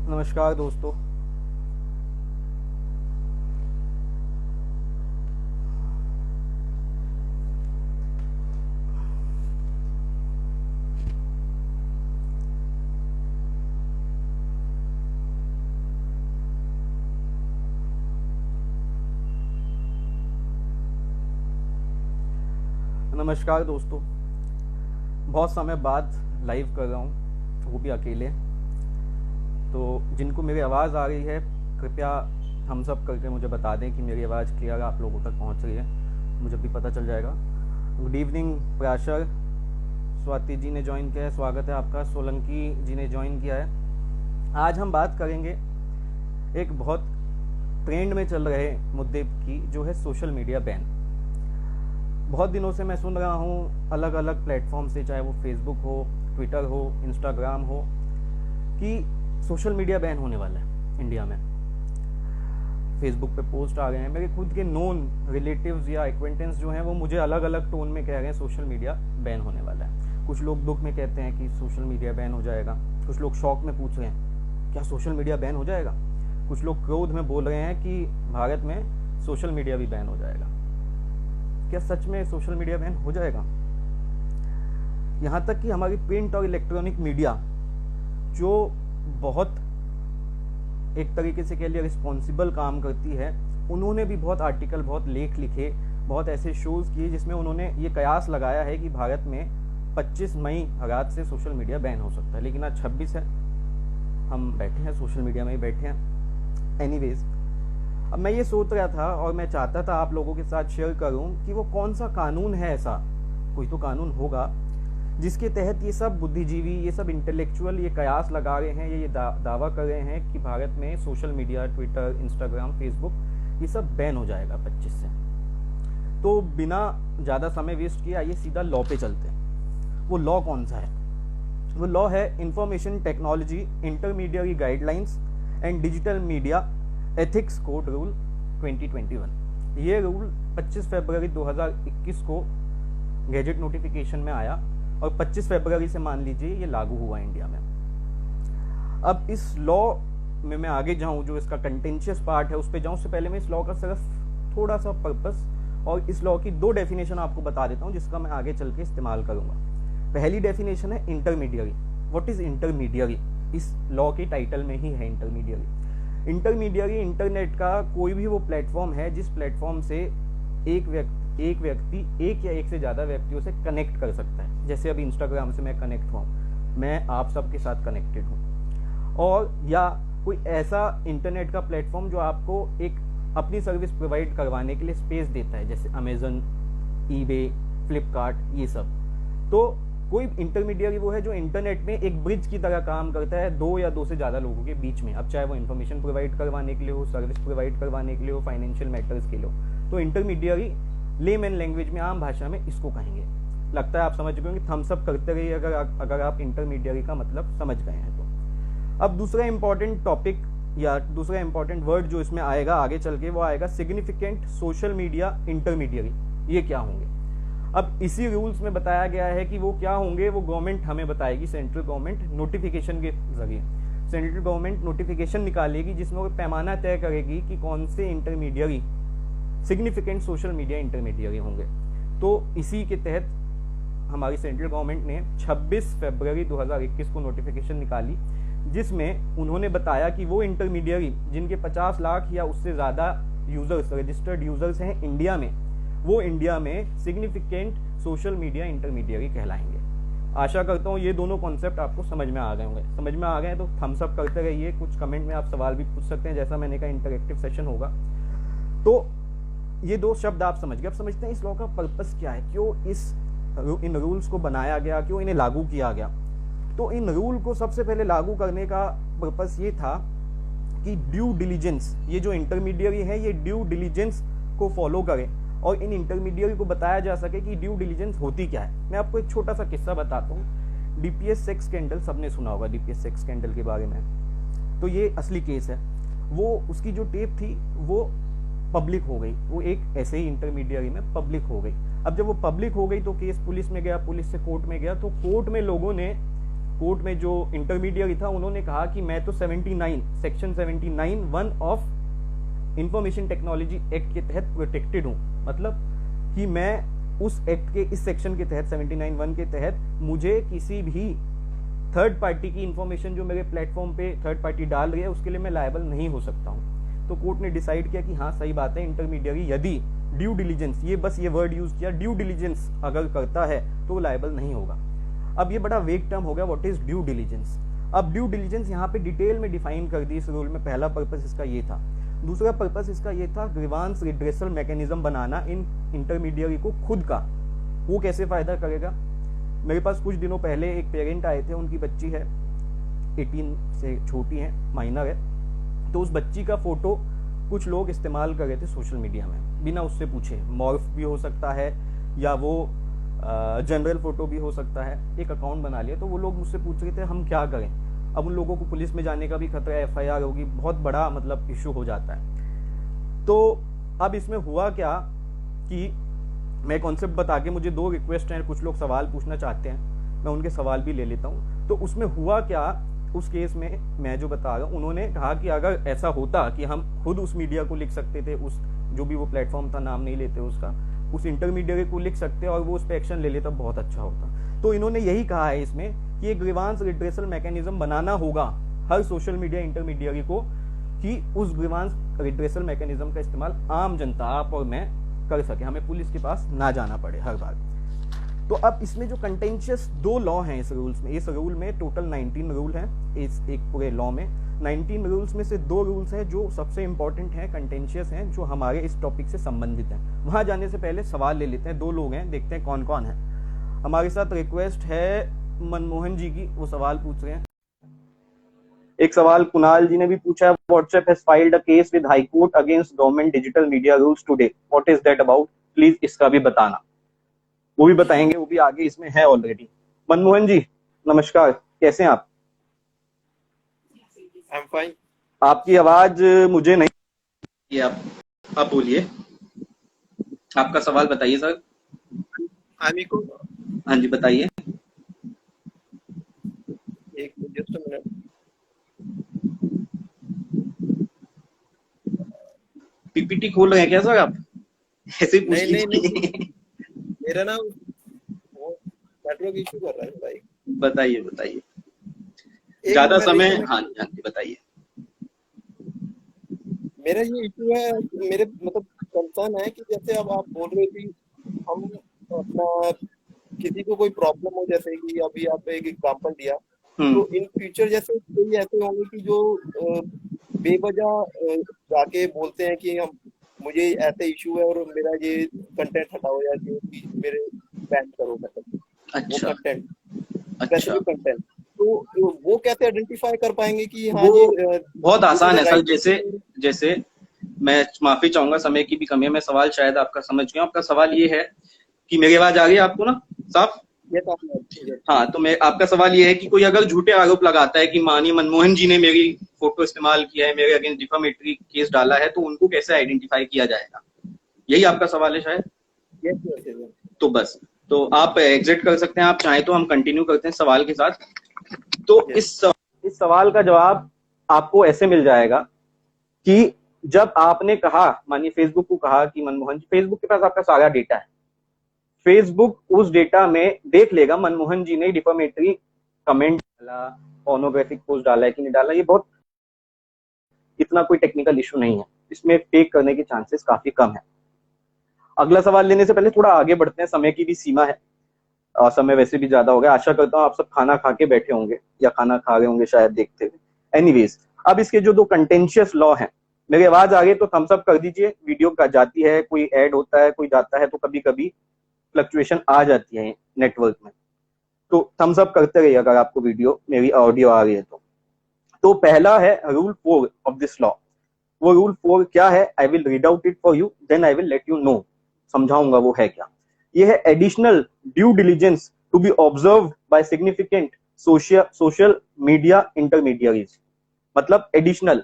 नमस्कार दोस्तों। नमस्कार दोस्तों, बहुत समय बाद लाइव कर रहा हूँ, वो भी अकेले। तो जिनको मेरी आवाज़ आ रही है, कृपया हम सब करके मुझे बता दें कि मेरी आवाज़ क्लियर आप लोगों तक पहुँच रही है, मुझे भी पता चल जाएगा। गुड इवनिंग प्राशर, स्वाति जी ने ज्वाइन किया है, स्वागत है आपका। सोलंकी जी ने ज्वाइन किया है। आज हम बात करेंगे एक बहुत ट्रेंड में चल रहे मुद्दे की, जो है सोशल मीडिया बैन। बहुत दिनों से मैं सुन रहा हूँ अलग अलग प्लेटफॉर्म से, चाहे वो फेसबुक हो, ट्विटर हो, इंस्टाग्राम हो, कि सोशल मीडिया बैन होने वाला है इंडिया में। फेसबुक पे पोस्ट आ गए हैं, मेरे खुद के नोन रिलेटिव्स या एक्वेंटेंस जो हैं वो मुझे अलग अलग टोन में कह रहे हैं सोशल मीडिया बैन होने वाला है। कुछ लोग दुख में कहते हैं कि सोशल मीडिया बैन हो जाएगा, कुछ लोग शौक में पूछ रहे हैं क्या सोशल मीडिया बैन हो जाएगा, कुछ लोग क्रोध में बोल रहे हैं कि भारत में सोशल मीडिया भी बैन हो जाएगा। क्या सच में सोशल मीडिया बैन हो जाएगा? यहाँ तक कि हमारी प्रिंट और इलेक्ट्रॉनिक मीडिया, जो बहुत एक तरीके से कह लिया रिस्पॉन्सिबल काम करती है, उन्होंने भी बहुत आर्टिकल, बहुत लेख लिखे, बहुत ऐसे शोज किए जिसमें उन्होंने ये कयास लगाया है कि भारत में 25 मई रात से सोशल मीडिया बैन हो सकता है। लेकिन आज 26 है, हम बैठे हैं सोशल मीडिया में ही बैठे हैं। एनीवेज, अब मैं ये सोच रहा था और मैं चाहता था आप लोगों के साथ शेयर करूं कि वो कौन सा कानून है, ऐसा कोई तो कानून होगा जिसके तहत ये सब बुद्धिजीवी, ये सब इंटेलेक्चुअल ये कयास लगा रहे हैं, ये दावा कर रहे हैं कि भारत में social media, Twitter, Instagram, Facebook, ये सब बैन हो जाएगा 25 से। तो बिना ज़्यादा समय वेस्ट किए आइए सीधा लॉ पे चलते हैं। वो लॉ कौन सा है? वो लॉ है information technology intermediary guidelines and digital media ethics code rule 2021। ये रूल 25 फरवरी 2021 को गैजेट नोटिफिकेशन में आया और 25 फरवरी से मान लीजिए ये लागू हुआ इंडिया में। अब इस लॉ में मैं आगे जाऊं, जो इसका कंटेंशियस पार्ट है उस पर जाऊं, उससे पहले मैं इस लॉ का सिर्फ थोड़ा सा पर्पस और इस लॉ की 2 डेफिनेशन आपको बता देता हूं, जिसका मैं आगे चल के इस्तेमाल करूंगा। पहली डेफिनेशन है इंटरमीडियरी। What is intermediary? इस लॉ के टाइटल में ही है इंटरमीडियरी। इंटरमीडियरी इंटरनेट का कोई भी वो प्लेटफॉर्म है जिस प्लेटफॉर्म से एक व्यक्ति एक या एक से ज़्यादा व्यक्तियों से कनेक्ट कर सकता है। जैसे अभी इंस्टाग्राम से मैं कनेक्ट हुआ, मैं आप सबके साथ कनेक्टेड हूँ। और या कोई ऐसा इंटरनेट का प्लेटफॉर्म जो आपको एक अपनी सर्विस प्रोवाइड करवाने के लिए स्पेस देता है, जैसे अमेजन, ईबे, फ्लिपकार्ट, ये सब। तो कोई इंटरमीडियरी वो है जो इंटरनेट में एक ब्रिज की तरह काम करता है 2 या 2 से ज़्यादा लोगों के बीच में। अब चाहे वो इन्फॉर्मेशन प्रोवाइड करवाने के लिए हो, सर्विस प्रोवाइड करवाने के लिए हो, फाइनेंशियल मैटर्स के लिए हो। तो इंटरमीडियरी लेमैन लैंग्वेज में, आम भाषा में इसको कहेंगे। लगता है आप समझ गए होंगे, थम्स अप करते रहिए अगर आप इंटरमीडियरी का मतलब समझ गए हैं तो। अब दूसरा इंपॉर्टेंट टॉपिक या दूसरा इंपॉर्टेंट वर्ड जो इसमें आएगा आगे चल के, वो आएगा सिग्निफिकेंट सोशल मीडिया इंटरमीडियरी। ये क्या होंगे? अब इसी रूल्स में बताया गया है कि वो क्या होंगे, वो गवर्नमेंट हमें बताएगी। सेंट्रल गवर्नमेंट नोटिफिकेशन के जरिए सेंट्रल गवर्नमेंट नोटिफिकेशन निकालेगी जिसमें वो पैमाना तय करेगी कि कौन से intermediary significant social media intermediary होंगे। तो इसी के तहत हमारी सेंट्रल गवर्नमेंट ने 26 फरवरी 2021 को नोटिफिकेशन निकाली, जिसमें उन्होंने बताया कि वो इंटरमीडियरी जिनके 50 लाख या उससे ज़्यादा यूजर्स, रजिस्टर्ड यूजर्स हैं इंडिया में, वो इंडिया में सिग्निफिकेंट सोशल मीडिया इंटरमीडियरी कहलाएंगे। आशा करता हूँ ये दोनों कॉन्सेप्ट आपको समझ में आ गए होंगे। समझ में आ गए हैं तो थम्स अप करते रहिए, कुछ कमेंट में आप सवाल भी पूछ सकते हैं, जैसा मैंने कहा इंटरेक्टिव सेशन होगा। तो ये 2 शब्द आप समझ गए। अब समझते हैं इस लॉ का पर्पस क्या है, क्यों इन रूल्स को बनाया गया, क्यों इन्हें लागू किया गया। तो इन रूल को सबसे पहले लागू करने का पर्पस ये था कि ड्यू डिलीजेंस, ये जो इंटरमीडियरी है ये ड्यू डिलीजेंस को फॉलो करें और इन इंटरमीडियरी को बताया जा सके कि ड्यू डिलीजेंस होती क्या है। मैं आपको एक छोटा सा किस्सा बताता हूँ। डीपीएस सेक्स स्कैंडल, सबने सुना होगा डीपीएस सेक्स स्कैंडल के बारे में। तो ये असली केस है। वो उसकी जो टेप थी वो पब्लिक हो गई, वो एक ऐसे ही इंटरमीडियरी में पब्लिक हो गई। अब जब वो पब्लिक हो गई तो केस पुलिस में गया, पुलिस से कोर्ट में गया, तो कोर्ट में लोगों ने कोर्ट में जो इंटरमीडियरी था उन्होंने कहा कि मैं तो 79 section 79 1 of information technology act के तहत प्रोटेक्टेड हूँ, मतलब कि मैं उस एक्ट के इस सेक्शन के तहत 79 1 के तहत मुझे किसी भी थर्ड पार्टी की इंफॉर्मेशन जो मेरे प्लेटफॉर्म पे थर्ड पार्टी डाल रही है उसके लिए मैं लायबल नहीं हो सकता हूँ। तो कोर्ट ने डिसाइड किया कि हाँ सही बात है, इंटरमीडियरी यदि ड्यू डिलीजेंस, ये बस ये वर्ड यूज किया, ड्यू डिलीजेंस अगर करता है तो वो लायबल नहीं होगा। अब ये बड़ा वेग टर्म हो गया, व्हाट इज ड्यू डिलीजेंस। अब ड्यू डिलीजेंस यहाँ पे डिटेल में डिफाइन कर दी इस रूल में। पहला पर्पस इसका ये था। दूसरा पर्पस इसका ये था ग्रीवांस रिड्रेसल मैकेनिज्म बनाना इन इंटरमीडियरी को खुद का। वो कैसे फायदा करेगा? मेरे पास कुछ दिनों पहले एक पेरेंट आए थे, उनकी बच्ची है 18 से छोटी है, माइनर है, तो उस बच्ची का फोटो कुछ लोग इस्तेमाल कर रहे थे सोशल मीडिया में बिना उससे पूछे। मॉर्फ भी हो सकता है या वो जनरल फोटो भी हो सकता है। एक अकाउंट बना लिया, तो वो लोग मुझसे पूछ रहे थे हम क्या करें। अब उन लोगों को पुलिस में जाने का भी खतरा है, FIR होगी, बहुत बड़ा मतलब इशू हो जाता है। तो अब इसमें हुआ क्या कि मैं कॉन्सेप्ट बता के, मुझे 2 रिक्वेस्ट हैं, कुछ लोग सवाल पूछना चाहते हैं, मैं उनके सवाल भी ले लेता हूँ। तो उसमें हुआ क्या, उस केस में मैं जो बता रहा हूँ, उन्होंने कहा कि अगर ऐसा होता कि हम खुद उस मीडिया को लिख सकते थे, उस जो भी वो प्लेटफॉर्म था, नाम नहीं लेते उसका, उस इंटरमीडियरी को लिख सकते और वो उस पर एक्शन ले लेता, बहुत अच्छा होता। तो इन्होंने यही कहा है इसमें कि एक ग्रीवांस रिड्रेसल मैकेनिज्म बनाना होगा हर सोशल मीडिया इंटरमीडियरी को, कि उस ग्रीवांस रिड्रेसल मैकेनिज्म का इस्तेमाल आम जनता, आप और मैं कर सके, हमें पुलिस के पास ना जाना पड़े हर बार। तो अब इसमें जो कंटेंशियस 2 लॉ हैं इस रूल्स में, इस रूल में टोटल 19 रूल हैं, इस एक पूरे लॉ में 19 रूल्स में से 2 रूल्स हैं जो सबसे इंपॉर्टेंट हैं, कंटेंशियस हैं, जो हमारे इस टॉपिक से संबंधित हैं। वहां जाने से पहले सवाल ले लेते हैं। 2 लोग हैं, देखते हैं कौन कौन है हमारे साथ। रिक्वेस्ट है मनमोहन जी की, वो सवाल पूछ रहे हैं। एक सवाल कुणाल जी ने भी पूछा है, WhatsApp has filed a case with high court against government digital media rules today, what is that about, please इसका भी बताना। वो भी बताएंगे, वो भी आगे इसमें है ऑलरेडी। मनमोहन जी नमस्कार, कैसे हैं आप? I am fine. आपकी आवाज मुझे नहीं, ये आप बोलिए, आपका सवाल बताइए सर। हाँ जी बताइए। एक जस्ट मिनट। पीपीटी खोल रहे हैं क्या सर आप? ऐसे पूछ नहीं, मेरा ना वो नेटवर्क इशू कर रहा है भाई। बताइए ज्यादा समय। हाँ जी बताइए। मेरा ये इशू है, मेरे मतलब कंसर्न है कि जैसे अब आप बोल रहे थे हम अपना किसी को कोई प्रॉब्लम हो, जैसे कि अभी आप एक एग्जांपल दिया, तो इन फ्यूचर जैसे कोई ऐसे होंगे कि जो बेवजह जाके बोलते हैं कि हम मुझे ऐसे इशू है और मेरा ये कंटेंट हटाओ या जो भी मेरे बैन करो, मतलब अच्छा, वो कंटेंट, अच्छा, स्पेसिफिक कंटेंट, तो वो कैसे आइडेंटिफाई कर पाएंगे कि हाँ वो ये बहुत आसान है सर। जैसे मैं माफी चाहूंगा, समय की भी कमी है, मैं सवाल शायद आपका समझ गया। आपका सवाल ये है कि मेरी आवाज आ रही है आपको ना साफ? हाँ, तो मैं आपका सवाल ये है कि कोई अगर झूठे आरोप लगाता है कि माननीय मनमोहन जी ने मेरी फोटो इस्तेमाल किया है, मेरे अगेंस्ट डिफेमेटरी केस डाला है, तो उनको कैसे आइडेंटिफाई किया जाएगा, यही आपका सवाल है शायद? तो बस, तो आप एग्जिट कर सकते हैं, आप चाहें तो हम कंटिन्यू करते हैं सवाल के साथ। तो इस सवाल का जवाब आपको ऐसे मिल जाएगा कि जब आपने कहा, मानिए फेसबुक को कहा कि मनमोहन जी, फेसबुक के पास आपका सारा डेटा है, फेसबुक उस डेटा में देख लेगा मनमोहन जी ने डिफेमेटरी कमेंट डाला, पोर्नोग्राफिक पोस्ट डाला है कि नहीं डाला। ये बहुत इतना कोई टेक्निकल इशू नहीं है, इसमें फेक करने के चांसेस काफी कम है। अगला सवाल लेने से पहले थोड़ा आगे बढ़ते हैं, समय की भी सीमा है, समय वैसे भी ज्यादा हो गया। आशा करता हूँ आप सब खाना खा के बैठे होंगे या खाना खा रहे होंगे शायद देखते हुए। एनीवेज, अब इसके जो 2 कंटेंशियस लॉ हैं, मेरी आवाज आ गई तो थम्स अप कर दीजिए। वीडियो का जाती है, कोई ऐड होता है, कोई जाता है, तो कभी कभी फ्लक्चुएशन आ जाती है नेटवर्क में, तो थम्स अप करते रहिए अगर आपको वीडियो मेरी ऑडियो आ रही है तो पहला है रूल 4 ऑफ दिस लॉ। वो रूल 4 क्या है? I will read out it for you, then I will let you know, समझाऊंगा वो है क्या। ये है additional due diligence to be observed by significant social media intermediaries. मतलब एडिशनल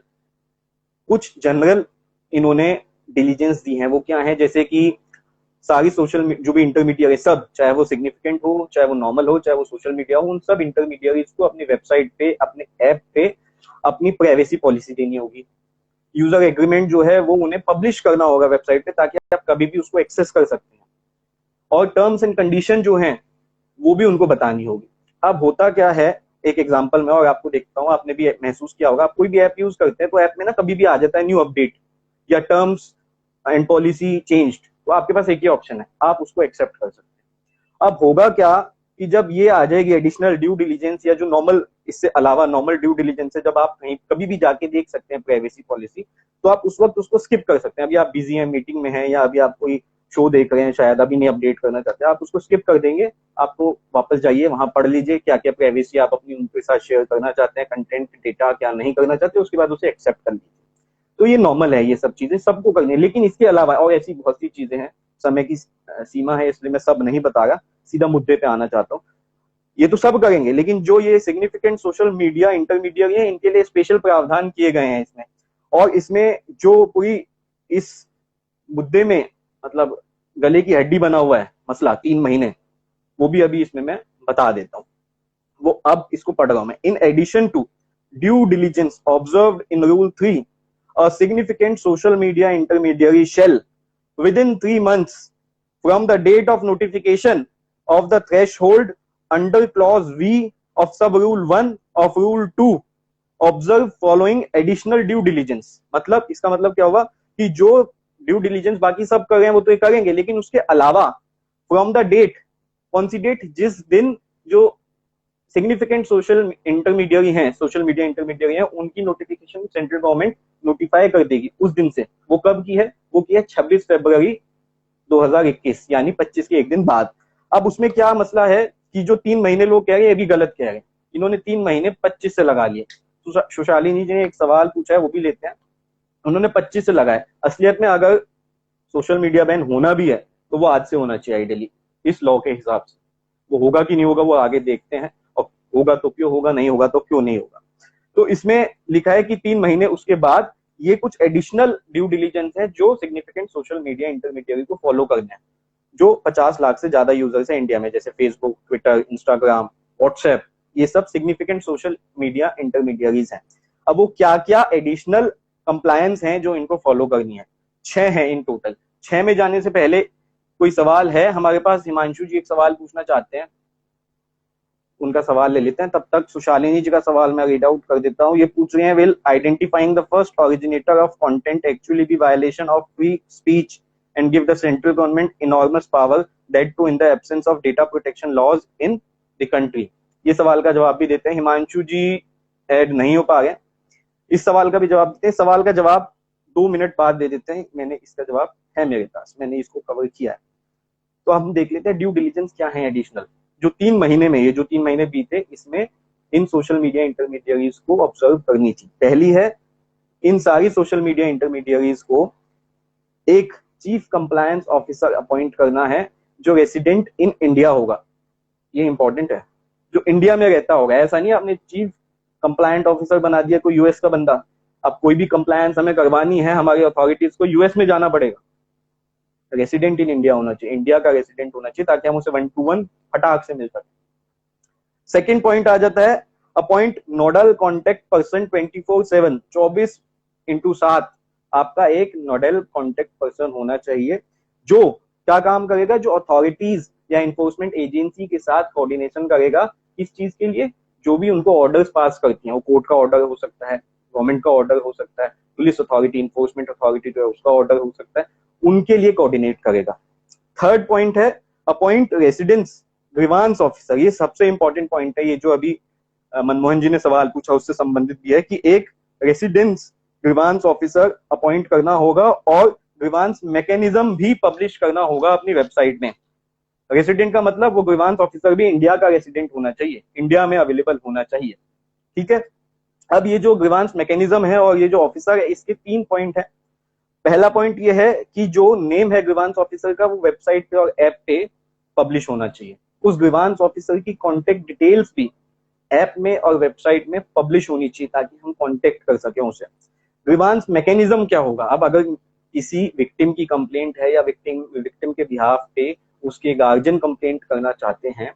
कुछ जनरल इन्होंने डिलीजेंस दी है, वो क्या है? जैसे कि सारी सोशल जो भी इंटरमीडिएट सब, चाहे वो सिग्निफिकेंट हो, चाहे वो नॉर्मल हो, चाहे वो सोशल मीडिया हो, उन सब इंटरमीडिएट्स को अपनी वेबसाइट पे, अपने ऐप पे अपनी प्राइवेसी पॉलिसी देनी होगी। यूजर एग्रीमेंट जो है वो उन्हें पब्लिश करना होगा वेबसाइट पे, ताकि आप कभी भी उसको एक्सेस कर सकते हैं। और टर्म्स एंड कंडीशन जो हैं वो भी उनको बतानी होगी। अब होता क्या है, एक एग्जांपल में और आपको देखता हूं, आपने भी महसूस किया होगा, आप कोई भी ऐप यूज करते हैं तो ऐप में ना कभी भी आ जाता है न्यू अपडेट या टर्म्स एंड पॉलिसी चेंज्ड, तो आपके पास एक ही ऑप्शन है, आप उसको एक्सेप्ट कर सकते हैं। अब होगा क्या कि जब ये आ जाएगी एडिशनल ड्यू डिलीजेंस, या जो नॉर्मल, इससे अलावा नॉर्मल ड्यू डिलीजेंस है, जब आप कहीं कभी भी जाके देख सकते हैं प्राइवेसी पॉलिसी, तो आप उस वक्त उसको स्किप कर सकते हैं। अभी आप बिजी हैं, मीटिंग में हैं, या अभी आप कोई शो देख रहे हैं, शायद अभी नहीं अपडेट करना चाहते हैं, आप उसको स्किप कर देंगे। आपको वापस जाइए, वहां पढ़ लीजिए क्या क्या प्राइवेसी आप अपनी उनके साथ शेयर करना चाहते हैं, कंटेंट डेटा क्या नहीं करना चाहते, उसके बाद उसे एक्सेप्ट कर लीजिए। तो ये नॉर्मल है, ये सब चीजें सबको करनी है। लेकिन इसके अलावा और ऐसी बहुत सी चीजें हैं, समय की सीमा है इसलिए मैं सब नहीं बता रहा, सीधा मुद्दे पे आना चाहता हूँ। ये तो सब करेंगे, लेकिन जो ये सिग्निफिकेंट सोशल मीडिया इंटरमीडिएट है, इनके लिए स्पेशल प्रावधान किए गए हैं इसमें। और इसमें जो पूरी इस मुद्दे में मतलब गले की हड्डी बना हुआ है मसला 3 महीने, वो भी अभी इसमें मैं बता देता हूं। वो अब इसको पढ़ रहा हूं मैं। In addition to due diligence observed in rule 3, a significant social media intermediary shall within 3 months from the date of notification of the threshold under clause V of sub rule 1 of rule 2 observe following additional due diligence। मतलब इसका मतलब क्या होगा कि जो due diligence बाकी सब कर रहे हैं वो तो ये करेंगे, लेकिन उसके अलावा फ्रॉम द डेट, कौन सी डेट, जिस दिन जो सिग्निफिकेंट सोशल इंटरमीडियरी हैं, सोशल मीडिया इंटरमीडियरी हैं, उनकी नोटिफिकेशन सेंट्रल गवर्नमेंट नोटिफाई कर देगी उस दिन से। वो कब की है, वो की है 26 फरवरी 2021, यानी 25 के एक दिन बाद। अब उसमें क्या मसला है कि जो 3 महीने लोग कह रहे हैं ये भी गलत कह रहे हैं, इन्होंने 3 महीने 25 से लगा लिए। सुशालिनी जी ने एक सवाल पूछा है, वो भी लेते हैं। उन्होंने 25 से लगाया। असलियत में अगर सोशल मीडिया बैन होना भी है तो वो आज से होना चाहिए आइडियली, इस लॉ के हिसाब से। वो होगा कि नहीं होगा वो आगे देखते हैं, और होगा तो क्यों होगा, नहीं होगा तो क्यों नहीं होगा। तो इसमें लिखा है कि 3 महीने उसके बाद ये कुछ एडिशनल ड्यू डिलीजेंस है जो सिग्निफिकेंट सोशल मीडिया इंटरमीडियरी को फॉलो करना है, जो 50 लाख से ज्यादा यूजर्स है इंडिया में, जैसे फेसबुक, ट्विटर, इंस्टाग्राम, व्हाट्सएप, ये सब सिग्निफिकेंट सोशल मीडिया इंटरमीडियरीज हैं। अब वो क्या क्या एडिशनल कंप्लायंस हैं जो इनको फॉलो करनी है, 6 हैं इन टोटल। 6 में जाने से पहले कोई सवाल है हमारे पास? हिमांशु जी एक सवाल पूछना चाहते हैं, उनका सवाल ले लेते हैं। तब तक सुशालिनी जी का सवाल मैं रीड आउट कर देता हूँ। ये पूछ रहे हैं, will identifying the first originator of content actually be violation of free speech and give the central government enormous power, that too in the absence of data protection laws in the country. ये सवाल का जवाब भी देते हैं। हिमांशु जी add नहीं हो पा रहे, इस सवाल का भी जवाब देते हैं। सवाल का जवाब 2 मिनट बाद दे देते हैं, मैंने इसका जवाब है मेरे पास, मैंने इसको कवर किया है। तो हम देख लेते हैं ड्यू डिलीजेंस क्या है एडिशनल, जो 3 महीने में, ये जो 3 महीने बीते इसमें इन सोशल मीडिया इंटरमीडियरीज को ऑब्जर्व करनी थी। पहली है, इन सारी सोशल मीडिया इंटरमीडियरीज को एक चीफ कंप्लायंस ऑफिसर अपॉइंट करना है जो रेसिडेंट इन इंडिया होगा। ये इंपॉर्टेंट है, जो इंडिया में रहता होगा। ऐसा नहीं आपने चीफ कंप्लायंट ऑफिसर बना दिया कोई यूएस का बंदा। अब कोई भी कंप्लायंस हमें करवानी है हमारी अथॉरिटीज को, यूएस में जाना पड़ेगा। रेसिडेंट इन इंडिया होना चाहिए, इंडिया का रेसिडेंट होना चाहिए, ताकि हम उसे 1 to 1 फटाक से मिल सके। सेकेंड पॉइंट आ जाता है, अपॉइंट नोडल कॉन्टेक्ट पर्सन 24/7, 24/7 आपका एक नोडल कॉन्टेक्ट पर्सन होना चाहिए, जो क्या काम करेगा, जो अथॉरिटीज या इन्फोर्समेंट एजेंसी के साथ कोऑर्डिनेशन करेगा इस चीज के लिए, जो भी उनको ऑर्डर्स पास करती हैं। वो कोर्ट का ऑर्डर हो सकता है, गवर्नमेंट का ऑर्डर हो सकता है, पुलिस अथॉरिटी, इन्फोर्समेंट अथॉरिटी जो है उसका ऑर्डर हो सकता है, उनके लिए कोऑर्डिनेट करेगा। थर्ड पॉइंट है, अपॉइंट रेसिडेंस ग्रीवांस ऑफिसर। ये सबसे इंपॉर्टेंट पॉइंट है, ये जो अभी मनमोहन जी ने सवाल पूछा उससे संबंधित भी है, कि एक रेसिडेंस ग्रीवांस ऑफिसर अपॉइंट करना होगा और ग्रीवांस मैकेनिज्म भी पब्लिश करना होगा अपनी वेबसाइट में। रेसिडेंट का मतलब वो ग्रीवांस ऑफिसर भी इंडिया का रेसिडेंट होना चाहिए, इंडिया में अवेलेबल होना चाहिए। ठीक है, अब ये जो ग्रीवांस मैकेनिज्म है और ये जो ऑफिसर है, इसके 3 पॉइंट है। पहला पॉइंट ये है कि जो नेम है ग्रीवांस ऑफिसर का, वो वेबसाइट पे और ऐप पे पब्लिश होना चाहिए। उस ग्रीवांस ऑफिसर की कॉन्टेक्ट डिटेल्स भी ऐप में और वेबसाइट में पब्लिश होनी चाहिए, ताकि हम कॉन्टेक्ट कर सके उसे। ग्रीवांस मैकेनिज्म क्या होगा? अब अगर किसी विक्टिम की कंप्लेंट है या विक्टिम के बिहाफ पे उसके गार्जियन कंप्लेंट करना चाहते हैं,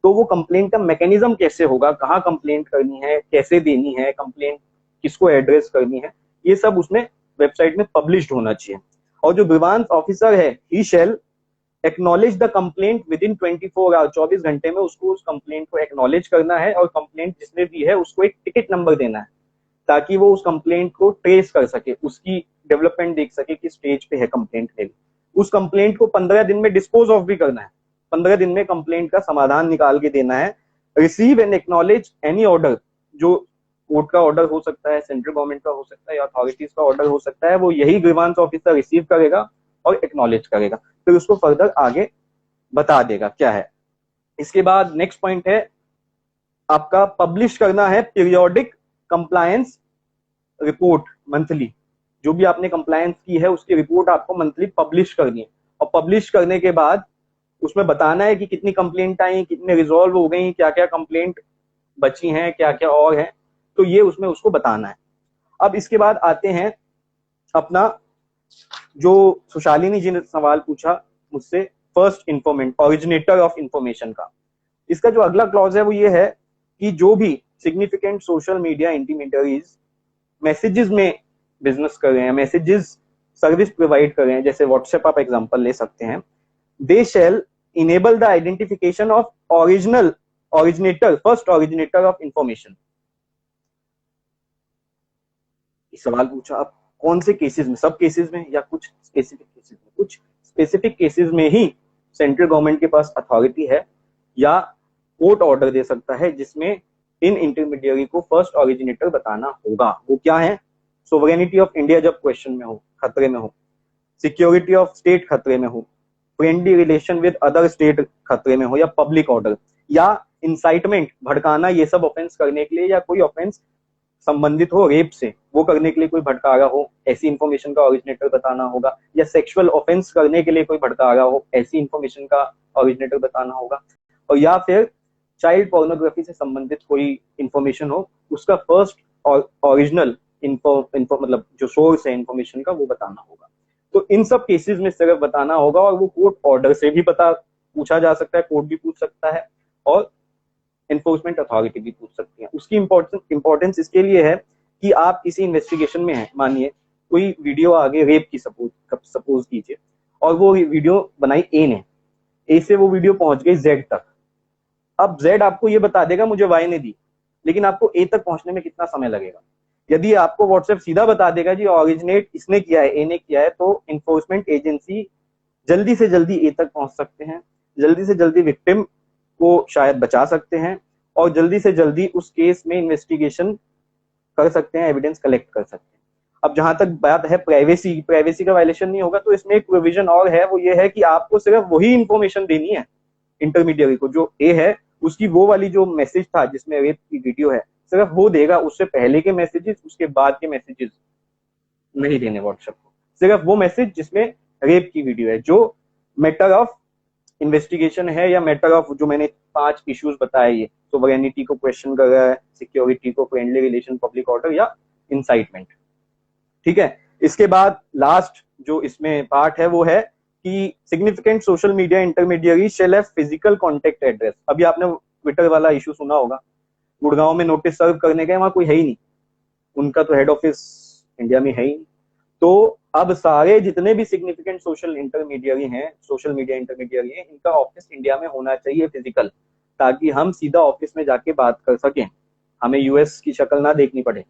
तो वो कंप्लेंट का मैकेनिज्म कैसे होगा, कहाँ कंप्लेंट करनी है, कैसे देनी है कंप्लेंट, किसको एड्रेस करनी है, ये सब उसमें वेबसाइट में पब्लिश्ड होना चाहिए। और जो ग्रीवांस ऑफिसर है, he shall acknowledge the complaint within 24 hour, 24 घंटे में उसको उस कंप्लेंट को एक्नॉलेज करना है, और कंप्लेंट जिसने दी है उसको एक टिकट नंबर देना है, ताकि वो उस कंप्लेंट को ट्रेस कर सके, उसकी डेवलपमेंट देख सके कि स्टेज पे है कंप्लेंट लेवल। उस कंप्लेंट को 15 दिन में डिस्पोज ऑफ भी करना है, 15 दिन में कंप्लेंट का समाधान निकाल के देना है। Receive and acknowledge any order, जो कोर्ट का ऑर्डर हो सकता है, सेंट्रल गवर्नमेंट का हो सकता है, या अथॉरिटीज का ऑर्डर हो सकता है, वो यही ग्रीवांस ऑफिसर रिसीव करेगा और एक्नॉलेज करेगा, फिर उसको फर्दर आगे बता देगा क्या है। इसके बाद नेक्स्ट पॉइंट है आपका पब्लिश करना है पीरियोडिक कंप्लायंस रिपोर्ट मंथली। जो भी आपने कंप्लायंस की है उसकी रिपोर्ट आपको मंथली पब्लिश करनी है, और पब्लिश करने के बाद उसमें बताना है कि कितनी कंप्लेंट आई, कितने रिजॉल्व हो गई, क्या क्या कंप्लेंट बची हैं, क्या क्या और है, तो ये उसमें उसको बताना है। अब इसके बाद आते हैं अपना, जो सुशालिनी जी ने सवाल पूछा मुझसे, first informant, originator of information का। इसका जो अगला क्लॉज है वो ये है कि जो भी significant social media intermediaries messages में बिजनेस कर रहे हैं, मैसेजेस सर्विस प्रोवाइड कर रहे हैं, जैसे व्हाट्सएप आप एग्जांपल ले सकते हैं, they shall enable the identification of originator, first originator of information. सवाल पूछा, अब कौन से केसेस में, सब केसेस में या कुछ स्पेसिफिक केसेस में? कुछ स्पेसिफिक केसेस में ही सेंट्रल गवर्नमेंट के पास अथॉरिटी है या कोर्ट ऑर्डर दे सकता है जिसमें इन इंटरमीडियरी को फर्स्ट ओरिजिनेटर बताना होगा। वो क्या है? सोवरेनिटी ऑफ इंडिया जब क्वेश्चन में हो, खतरे में हो, सिक्योरिटी ऑफ स्टेट खतरे में हो, friendly relation with other state खतरे में हो, या पब्लिक ऑर्डर, या इंसाइटमेंट, भड़काना, ये सब ऑफेंस करने के लिए, या कोई ऑफेंस संबंधित हो रेप से, वो करने के लिए कोई भड़का रहा हो, ऐसी इंफॉर्मेशन का ओरिजिनेटर बताना होगा, या सेक्सुअल ऑफेंस करने के लिए कोई भड़का रहा हो, ऐसी इंफॉर्मेशन का ओरिजिनेटर बताना होगा, और या फिर चाइल्ड पोर्नोग्राफी से संबंधित कोई इंफॉर्मेशन हो, उसका फर्स्ट और ओरिजिनल मतलब जो सोर्स है इंफॉर्मेशन का, वो बताना होगा। तो इन सब केसेस में सिर्फ बताना होगा, और वो कोर्ट ऑर्डर से भी पूछा जा सकता है, कोर्ट भी पूछ सकता है, और एनफोर्समेंट अथॉरिटी भी पूछ सकती है। उसकी इंपॉर्टेंस इसके लिए है कि आप किसी इन्वेस्टिगेशन में हैं, मानिए कोई वीडियो आगे रेप की सपोज कीजिए, और वो वीडियो बनाई ए ने, ए से वो वीडियो पहुंच गई जेड तक। अब जेड आपको ये बता देगा मुझे वाई ने दी, लेकिन आपको ए तक पहुंचने में कितना समय लगेगा? यदि आपको व्हाट्सएप सीधा बता देगा जी ऑरिजिनेट इसने किया है, ए ने किया है, तो इन्फोर्समेंट एजेंसी जल्दी से जल्दी ए तक पहुंच सकते हैं, जल्दी से जल्दी विक्टिम को शायद बचा सकते हैं, और जल्दी से जल्दी उस केस में इन्वेस्टिगेशन कर सकते हैं, एविडेंस कलेक्ट कर सकते हैं। अब जहां तक बात है प्राइवेसी का वायलेशन नहीं होगा, तो इसमें एक प्रोविजन और है, वो ये है कि आपको सिर्फ वही इंफॉर्मेशन देनी है इंटरमीडियरी को, जो ए है उसकी वो वाली जो मैसेज था जिसमें रेप की वीडियो है, सिर्फ वो देगा, उससे पहले के मैसेजेस, उसके बाद के मैसेजेस नहीं देने व्हाट्सएप को। सिर्फ वो मैसेज जिसमें रेप की वीडियो है, जो मैटर ऑफ इन्वेस्टिगेशन है, या मैटर ऑफ जो मैंने 5 इश्यूज बताए, ये सोवरेनिटी को क्वेश्चन कर रहा है, सिक्योरिटी को, फ्रेंडली रिलेशन, पब्लिक ऑर्डर, या इंसाइटमेंट। ठीक है, इसके बाद लास्ट जो इसमें पार्ट है वो है कि significant social media intermediary shall have physical contact address. अभी आपने ट्विटर वाला इशू सुना होगा, गुड़गांव में नोटिस सर्व करने गए, वहां कोई है ही नहीं, उनका तो हेड ऑफिस इंडिया में है ही नहीं। तो अब सारे जितने भी सिग्निफिकेंट सोशल मीडिया इंटरमीडियरी हैं, इनका ऑफिस इंडिया में होना चाहिए फिजिकल, ताकि हम सीधा ऑफिस में जाके बात कर सकें, हमें यूएस की शक्ल ना देखनी पड़े।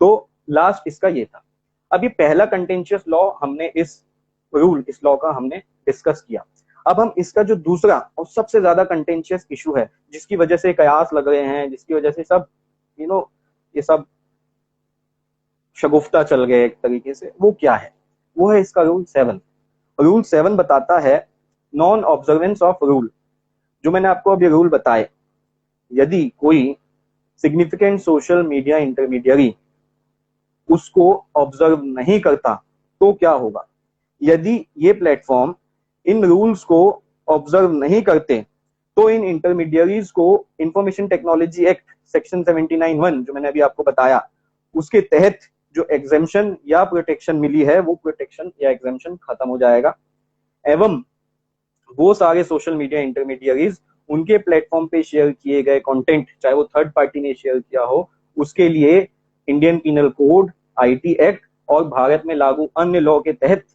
तो लास्ट इसका ये था। अब ये पहला कंटेंशियस लॉ हमने इस लॉ का हमने डिस्कस किया। अब हम इसका जो दूसरा और सबसे ज्यादा कंटेंशियस इशू है, जिसकी वजह से कयास लग रहे हैं, जिसकी वजह से सब ये सब शगुफ्ता चल गए एक तरीके से, वो क्या है? वो है इसका रूल 7। रूल 7 बताता है नॉन ऑब्जर्वेंस ऑफ रूल। जो मैंने आपको अभी रूल बताए, यदि कोई सिग्निफिकेंट सोशल मीडिया इंटरमीडियरी उसको ऑब्जर्व नहीं करता तो क्या होगा? यदि ये प्लेटफॉर्म इन रूल्स को ऑब्जर्व नहीं करते तो इन इंटरमीडियरीज को इंफॉर्मेशन टेक्नोलॉजी एक्ट सेक्शन 79(1) जो मैंने अभी आपको बताया, उसके तहत जो एग्जेम्पशन या प्रोटेक्शन मिली है वो प्रोटेक्शन या एग्जेम्पशन खत्म हो जाएगा, एवं वो सारे सोशल मीडिया इंटरमीडियरीज उनके प्लेटफॉर्म पे शेयर किए गए कंटेंट, चाहे वो थर्ड पार्टी ने शेयर किया हो, उसके लिए Indian penal code, IT act और भारत में लागू अन्य लॉ के तहत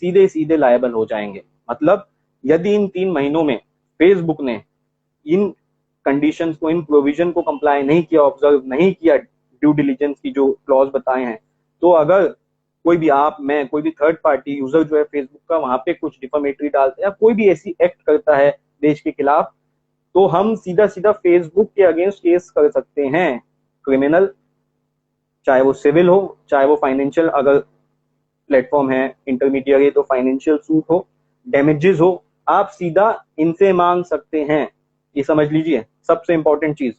सीधे सीधे लायबल हो जाएंगे। मतलब यदि इन 3 महीनों में फेसबुक ने इन कंडीशंस को, इन प्रोविजन को कंप्लाई नहीं किया, ऑब्जर्व नहीं किया, ड्यू डिलिजेंस की जो क्लॉज बताए हैं, तो अगर कोई भी आप, मैं, कोई भी थर्ड पार्टी यूजर जो है फेसबुक का वहां पे कुछ डिफामेटरी डालता है या कोई भी ऐसी एक्ट करता है देश के खिलाफ, तो हम सीधा सीधा फेसबुक के अगेंस्ट केस कर सकते हैं, क्रिमिनल, चाहे वो सिविल हो, चाहे वो फाइनेंशियल, अगर प्लेटफॉर्म है इंटरमीडियरी तो फाइनेंशियल सूट हो, डैमेजेस हो, आप सीधा इनसे मांग सकते हैं। ये समझ लीजिए सबसे इंपॉर्टेंट चीज।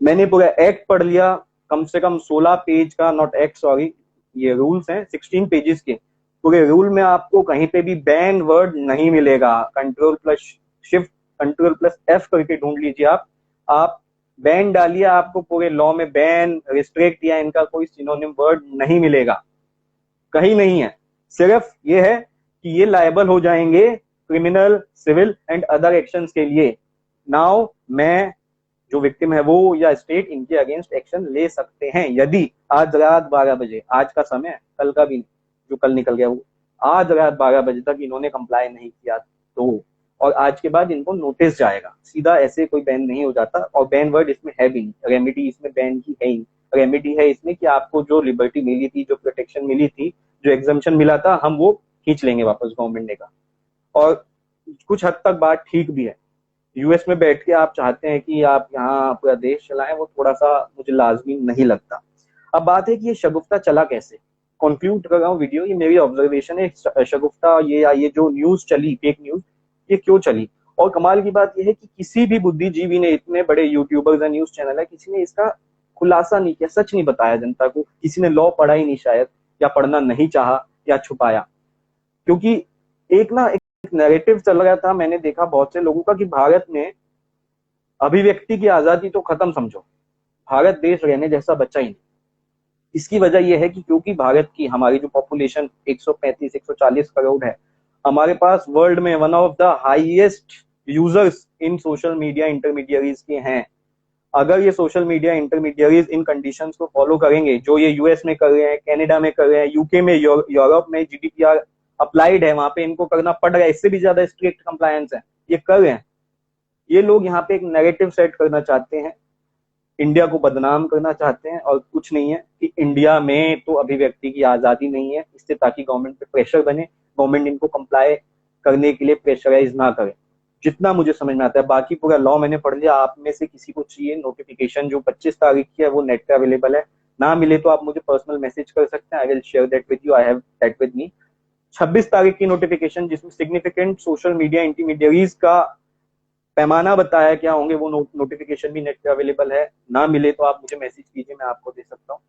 मैंने पूरा एक्ट पढ़ लिया, कम से कम 16 पेज का, नॉट एक्ट सॉरी, ये रूल्स हैं 16 पेजेस के। पूरे रूल में आपको कहीं पे भी बैन वर्ड नहीं मिलेगा। Control plus shift, control plus F करके ढूंढ लीजिए आप बैन डालिए, आपको पूरे लॉ में बैन, रिस्ट्रिक्ट या इनका कोई सिनोनिम वर्ड नहीं मिलेगा, कहीं नहीं है। सिर्फ ये है कि ये लायबल हो जाएंगे criminal, civil and other actions के लिए। नाउ मैं, जो विक्टिम है वो या स्टेट, इनके अगेंस्ट एक्शन ले सकते हैं यदि आज रात 12 बजे, आज का समय है, कल का भी जो कल निकल गया, वो आज रात 12 बजे तक इन्होंने कंप्लाई नहीं किया तो, और आज के बाद इनको नोटिस जाएगा। सीधा ऐसे कोई बैन नहीं हो जाता, और बैन वर्ड इसमें है भी नहीं, रेमेडी इसमें बैन की है ही। रेमेडी है इसमें कि आपको जो लिबर्टी मिली थी, जो प्रोटेक्शन मिली थी, जो एग्जम्पशन मिला था, हम वो खींच लेंगे वापस, गवर्नमेंट ने कहा। और कुछ हद तक बात ठीक भी है। यूएस में बैठ के आप चाहते हैं कि आप यहाँ पूरा देश चलाएं, वो थोड़ा सा मुझे लाजमी नहीं लगता। अब बात है कि ये शगुफ्ता चला कैसे। कंक्लूड कर रहा हूँ वीडियो, ये मेरी ऑब्जर्वेशन है। शगुफ्ता ये जो न्यूज चली, फेक न्यूज, ये क्यों चली। और कमाल की बात यह है कि किसी भी बुद्धिजीवी ने, इतने बड़े यूट्यूबर्स या न्यूज चैनल है, किसी ने इसका खुलासा नहीं किया, सच नहीं बताया जनता को। किसी ने लॉ पढ़ा ही नहीं शायद, या पढ़ना नहीं चाहा, या छुपाया। क्योंकि एक नैरेटिव चल रहा था, मैंने देखा बहुत से लोगों का, कि भारत में अभिव्यक्ति की आजादी तो खत्म समझो, भारत देश रहने जैसा बचा ही नहीं। इसकी वजह यह है कि क्योंकि भारत की, हमारी जो पॉपुलेशन 135-140 करोड़ है, हमारे पास वर्ल्ड में one of the highest users in social media intermediaries के हैं। अगर ये सोशल मीडिया इंटरमीडियरीज इन कंडीशंस को फॉलो करेंगे, जो ये यूएस में कर रहे हैं, कनाडा में कर रहे हैं, यूके में, यूरोप में जीडीपीआर अप्लाइड है, वहां पे इनको करना पड़ रहा है, इससे भी ज्यादा स्ट्रिक्ट कंप्लायंस है, ये कर रहे हैं। ये लोग यहाँ पे एक नैरेटिव सेट करना चाहते हैं, इंडिया को बदनाम करना चाहते हैं, और कुछ नहीं है कि इंडिया में तो अभिव्यक्ति की आजादी नहीं है, इससे ताकि गवर्नमेंट पे प्रेशर बने, गवर्नमेंट इनको कंप्लाई करने के लिए प्रेशराइज ना करे, जितना मुझे समझ में आता है। बाकी पूरा लॉ मैंने पढ़ लिया। आप में से किसी को चाहिए नोटिफिकेशन, जो 25 तारीख की है, वो नेट पे अवेलेबल है। ना मिले तो आप मुझे पर्सनल मैसेज कर सकते हैं, I will share that with you, I have that with me. 26 तारीख की नोटिफिकेशन, जिसमें सिग्निफिकेंट सोशल मीडिया इंटरमीडियरीज का पैमाना बताया क्या होंगे, वो नोटिफिकेशन भी नेट पे अवेलेबल है। ना मिले तो आप मुझे मैसेज कीजिए, मैं आपको दे सकता हूँ।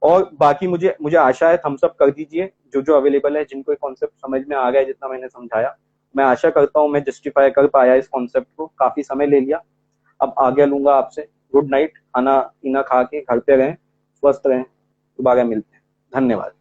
और बाकी मुझे आशा है थम्स अप कर दीजिए जो जो अवेलेबल है, जिनको कॉन्सेप्ट समझ में आ गया, जितना मैंने समझाया। मैं आशा करता हूँ मैं जस्टिफाई कर पाया इस कॉन्सेप्ट को, काफी समय ले लिया, अब आगे लूंगा आपसे। गुड नाइट, खाना पीना खा के घर पे रहें, स्वस्थ रहें, दोबारा मिलते हैं, धन्यवाद।